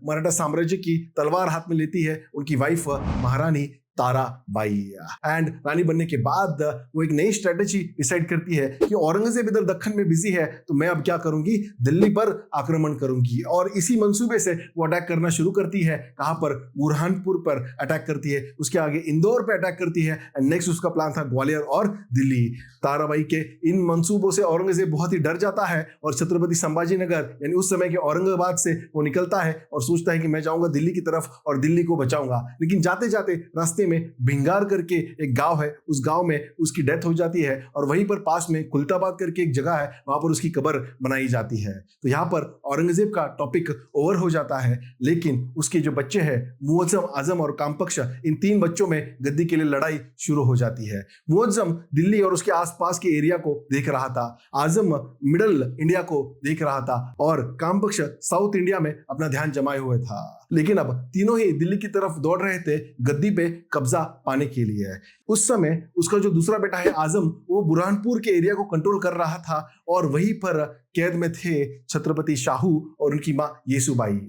मराठा साम्राज्य की तलवार हाथ में लेती है उनकी वाइफ महारानी ताराबाई। एंड रानी बनने के बाद वो एक नई स्ट्रेटेजी डिसाइड करती है कि औरंगजेब इधर दक्कन में बिजी है तो मैं अब क्या करूंगी, दिल्ली पर आक्रमण करूंगी। और इसी मंसूबे से वो अटैक करना शुरू करती है। कहां पर? बुरहानपुर पर अटैक करती है, उसके आगे इंदौर पर अटैक करती है एंड नेक्स्ट उसका प्लान था ग्वालियर और दिल्ली। ताराबाई के इन मंसूबों से औरंगजेब बहुत ही डर जाता है और छत्रपति संभाजी नगर यानी उस समय के औरंगाबाद से वो निकलता है और सोचता है कि मैं जाऊंगा दिल्ली की तरफ और दिल्ली को बचाऊंगा। लेकिन जाते जाते रास्ते में भिंगार करके एक गांव है, उस गांव में उसकी डेथ हो जाती है और वहीं पर पास में कुल्ताबाद करके एक जगह है, वहां पर उसकी कब्र बनाई जाती है। तो यहां पर औरंगजेब का टॉपिक ओवर हो जाता है। लेकिन उसके जो बच्चे हैं मुअज्जम, आजम और कामपक्ष, इन 3 बच्चों में गद्दी के लिए लड़ाई शुरू हो जाती है। मुअज्जम दिल्ली और उसके आसपास के एरिया को देख रहा था, आजम मिडल इंडिया को देख रहा था और कामपक्ष साउथ इंडिया में अपना ध्यान जमाए हुए था। लेकिन अब तीनों ही दिल्ली की तरफ दौड़ रहे थे गद्दी पे कब्जा पाने के लिए। उस समय उसका जो दूसरा बेटा है आजम, वो बुरहानपुर के एरिया को कंट्रोल कर रहा था और वहीं पर कैद में थे छत्रपति शाहू और उनकी मां येसुबाई।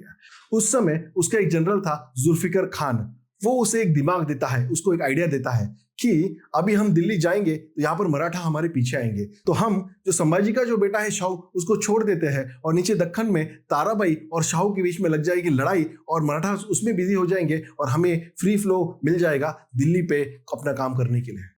उस समय उसका एक जनरल था जुल्फिकर खान, वो उसे एक दिमाग देता है, उसको एक आइडिया देता है कि अभी हम दिल्ली जाएंगे तो यहाँ पर मराठा हमारे पीछे आएंगे, तो हम जो संभाजी का जो बेटा है शाहू उसको छोड़ देते हैं और नीचे दक्कन में ताराबाई और शाहू के बीच में लग जाएगी लड़ाई और मराठा उसमें बिजी हो जाएंगे और हमें फ्री फ्लो मिल जाएगा दिल्ली पे अपना काम करने के लिए।